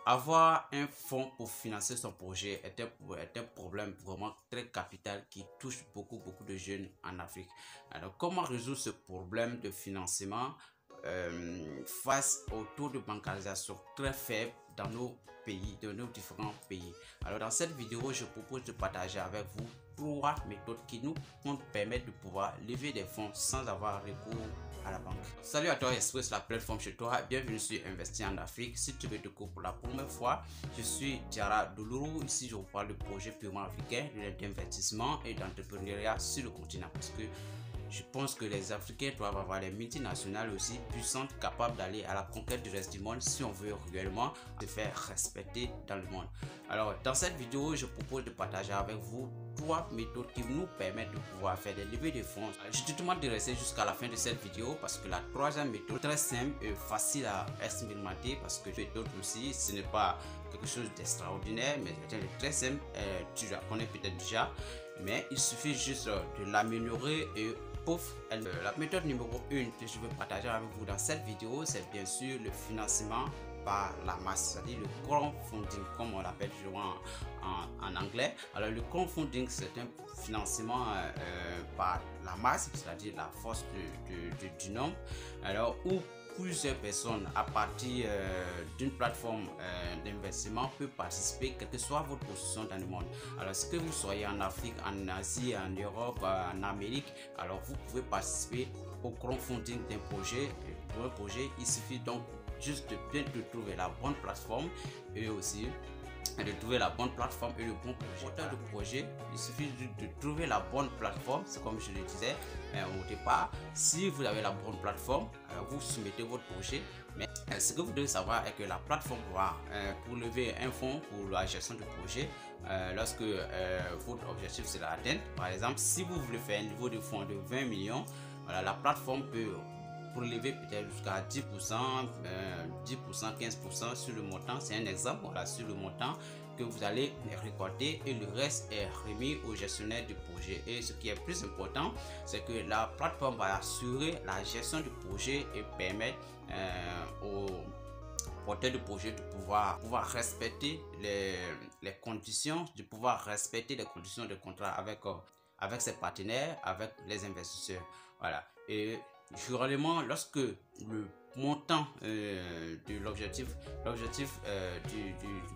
Avoir un fonds pour financer son projet est un problème vraiment très capital qui touche beaucoup de jeunes en Afrique. Alors, comment résoudre ce problème de financement face au taux de bancarisation très faible dans nos pays, dans nos différents pays? Alors, dans cette vidéo, je propose de partager avec vous 3 méthodes qui nous permettent de pouvoir lever des fonds sans avoir recours à la banque. Salut à toi, Express, la plateforme chez toi. Bienvenue sur Investir en Afrique. Si tu veux te découvrir pour la première fois, je suis Diarra Doulourou. Ici, je vous parle de projets purement africains, d'investissement et d'entrepreneuriat sur le continent. Parce que je pense que les Africains doivent avoir des multinationales aussi puissantes, capables d'aller à la conquête du reste du monde si on veut réellement se faire respecter dans le monde. Alors, dans cette vidéo, je propose de partager avec vous 3 méthodes qui nous permettent de pouvoir faire des levées de fonds. Je te demande de rester jusqu'à la fin de cette vidéo parce que la troisième méthode, très simple et facile à expérimenter, parce que méthode aussi, ce n'est pas quelque chose d'extraordinaire, mais c'est très simple. Tu la connais peut-être déjà, mais il suffit juste de l'améliorer et pouf. La méthode numéro 1 que je veux partager avec vous dans cette vidéo, c'est bien sûr le financement par la masse, c'est-à-dire le crowdfunding comme on l'appelle en anglais. Alors le crowdfunding, c'est un financement par la masse, c'est-à-dire la force du nombre, alors où plusieurs personnes à partir d'une plateforme d'investissement peuvent participer, quelle que soit votre position dans le monde. Alors, ce que vous soyez en Afrique, en Asie, en Europe, en Amérique, alors vous pouvez participer au crowdfunding d'un projet. Pour un projet, il suffit donc juste de bien trouver la bonne plateforme et aussi de trouver la bonne plateforme et le bon projet. De projet, il suffit de trouver la bonne plateforme. C'est comme je le disais au départ, si vous avez la bonne plateforme, vous soumettez votre projet. Mais ce que vous devez savoir est que la plateforme pourra pour lever un fonds pour la gestion du projet, lorsque votre objectif sera atteint. Par exemple, si vous voulez faire un niveau de fonds de 20 millions, voilà, la plateforme peut pour lever peut-être jusqu'à 10%, 10%, 15% sur le montant. C'est un exemple, voilà, sur le montant que vous allez récolter, et le reste est remis au gestionnaire du projet. Et ce qui est plus important, c'est que la plateforme va assurer la gestion du projet et permettre aux porteurs de projet de pouvoir respecter les conditions, de pouvoir respecter les conditions de contrat avec ses partenaires, avec les investisseurs. Voilà. Et généralement, lorsque le montant de l'objectif du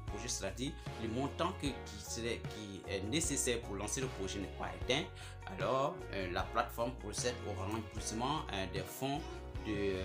projet, c'est-à-dire le montant qui est nécessaire pour lancer le projet n'est pas atteint, alors la plateforme procède au remboursement des fonds des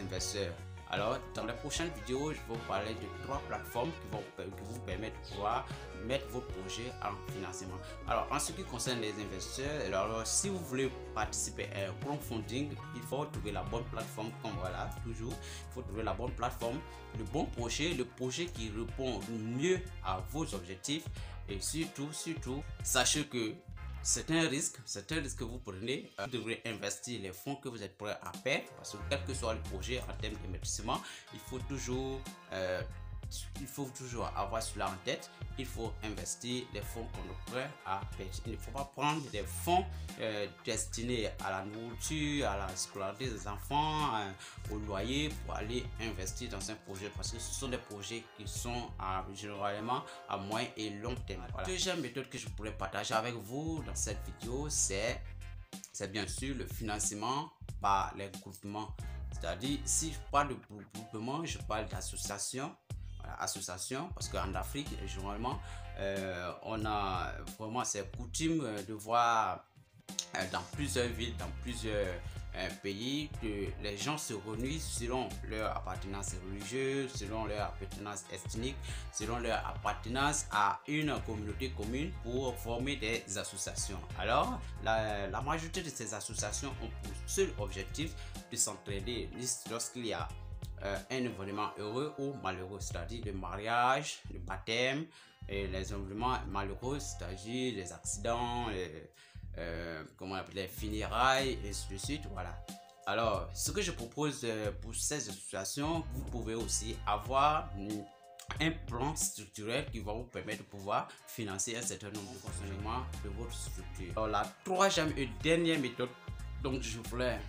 investisseurs. Alors, dans les prochaines vidéos, je vais vous parler de 3 plateformes qui vous permettent de pouvoir mettre vos projets en financement. Alors, en ce qui concerne les investisseurs, alors si vous voulez participer à un crowdfunding, il faut trouver la bonne plateforme. Comme voilà, toujours, il faut trouver la bonne plateforme, le bon projet, le projet qui répond mieux à vos objectifs. Et surtout, sachez que c'est un risque que vous prenez. Vous devrez investir les fonds que vous êtes prêt à perdre, parce que quel que soit le projet en termes d'investissement, il faut toujours avoir cela en tête. Il faut investir les fonds qu'on est prêt à perdre. Il ne faut pas prendre des fonds destinés à la nourriture, à la scolarité des enfants, au loyer, pour aller investir dans un projet, parce que ce sont des projets qui sont généralement à moyen et long terme. Voilà. La deuxième méthode que je pourrais partager avec vous dans cette vidéo, c'est bien sûr le financement par les groupements. C'est-à-dire, si je parle de groupement, je parle d'association. Association, parce qu'en Afrique, généralement, on a vraiment cette coutume de voir dans plusieurs villes, dans plusieurs pays, que les gens se réunissent selon leur appartenance religieuse, selon leur appartenance ethnique, selon leur appartenance à une communauté commune pour former des associations. Alors, la majorité de ces associations ont pour seul objectif de s'entraider lorsqu'il y a un événement heureux ou malheureux, c'est-à-dire le mariage, le baptême, et les événements malheureux, c'est-à-dire les accidents, comment on appelle, les funérailles, et ainsi de suite. Voilà. Alors, ce que je propose pour ces associations, vous pouvez aussi avoir un plan structurel qui va vous permettre de pouvoir financer un certain nombre de fonctionnements de votre structure. Alors, la troisième et dernière méthode dont je voulais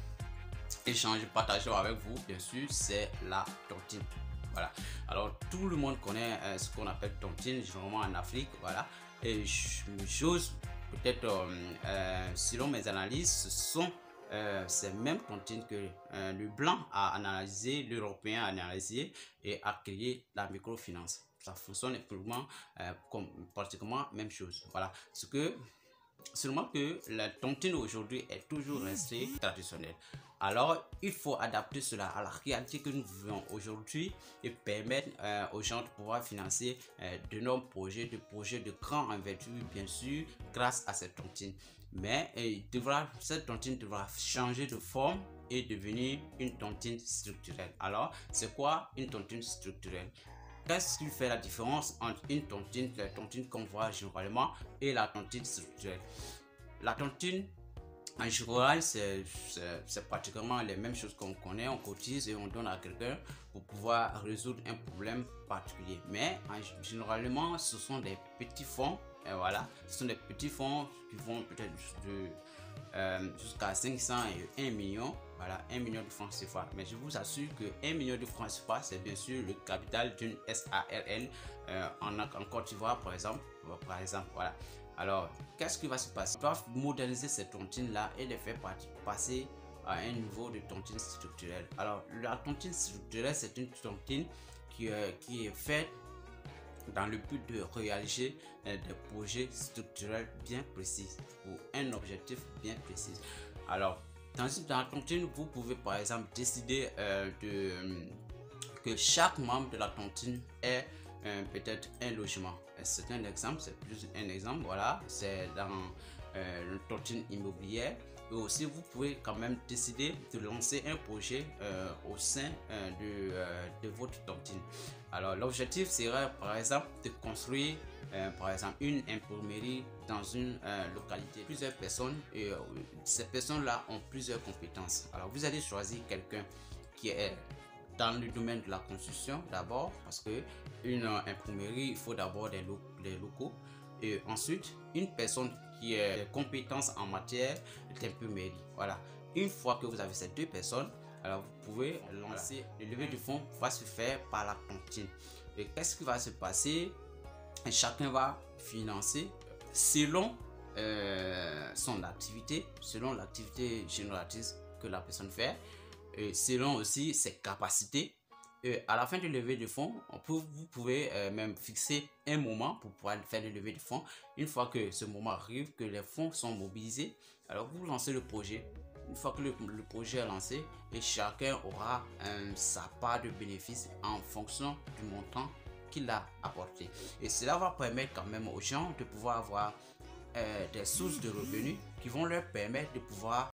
échanger, partager avec vous, bien sûr, c'est la tontine. Voilà. Alors tout le monde connaît ce qu'on appelle tontine, généralement en Afrique. Voilà. Et chose peut-être selon mes analyses, ce sont ces mêmes tontines que le blanc a analysé, l'européen a analysé et a créé la microfinance. Ça fonctionne comme pratiquement même chose. Voilà. Ce que Seulement que la tontine aujourd'hui est toujours restée traditionnelle. Alors, il faut adapter cela à la réalité que nous vivons aujourd'hui et permettre aux gens de pouvoir financer de nos projets, de grande envergure, bien sûr, grâce à cette tontine. Mais cette tontine devra changer de forme et devenir une tontine structurelle. Alors, c'est quoi une tontine structurelle? Qu'est-ce qui fait la différence entre une tontine, la tontine qu'on voit généralement, et la tontine structurelle? La tontine, en général, c'est pratiquement les mêmes choses qu'on connaît. On cotise et on donne à quelqu'un pour pouvoir résoudre un problème particulier. Mais généralement, ce sont des petits fonds. Et voilà, ce sont des petits fonds qui vont peut-être jusqu'à 500 et 1 million. Voilà, 1 million de francs CFA. Mais je vous assure que 1 million de francs CFA, c'est bien sûr le capital d'une SARL en Côte d'Ivoire, par exemple. Voilà. Alors, qu'est-ce qui va se passer? On va moderniser ces tontines-là et les faire passer à un niveau de tontine structurelle. Alors, la tontine structurelle, c'est une tontine qui est faite dans le but de réaliser des projets structurels bien précis pour un objectif bien précis. Alors, dans la tontine, vous pouvez par exemple décider que chaque membre de la tontine ait peut-être un logement. C'est un exemple, c'est plus un exemple. Voilà, c'est dans une tontine immobilière. Et aussi, vous pouvez quand même décider de lancer un projet au sein de votre tontine. Alors, l'objectif serait par exemple de construire par exemple une imprimerie dans une localité. Plusieurs personnes et ces personnes-là ont plusieurs compétences. Alors, vous allez choisir quelqu'un qui est dans le domaine de la construction d'abord, parce que une imprimerie, il faut d'abord des locaux, et ensuite une personne qui a des compétences en matière d'imprimerie. Voilà. Une fois que vous avez ces deux personnes, alors vous pouvez lancer le levée de fonds va se faire par la tontine. Et qu'est-ce qui va se passer? Chacun va financer selon son activité, selon l'activité génératrice que la personne fait, et selon aussi ses capacités. Et à la fin de levée de fonds, vous pouvez même fixer un moment pour pouvoir faire le levée de fonds. Une fois que ce moment arrive, que les fonds sont mobilisés, alors vous lancez le projet. Une fois que le projet est lancé, et chacun aura sa part de bénéfice en fonction du montant qu'il a apporté. Et cela va permettre quand même aux gens de pouvoir avoir des sources de revenus qui vont leur permettre de pouvoir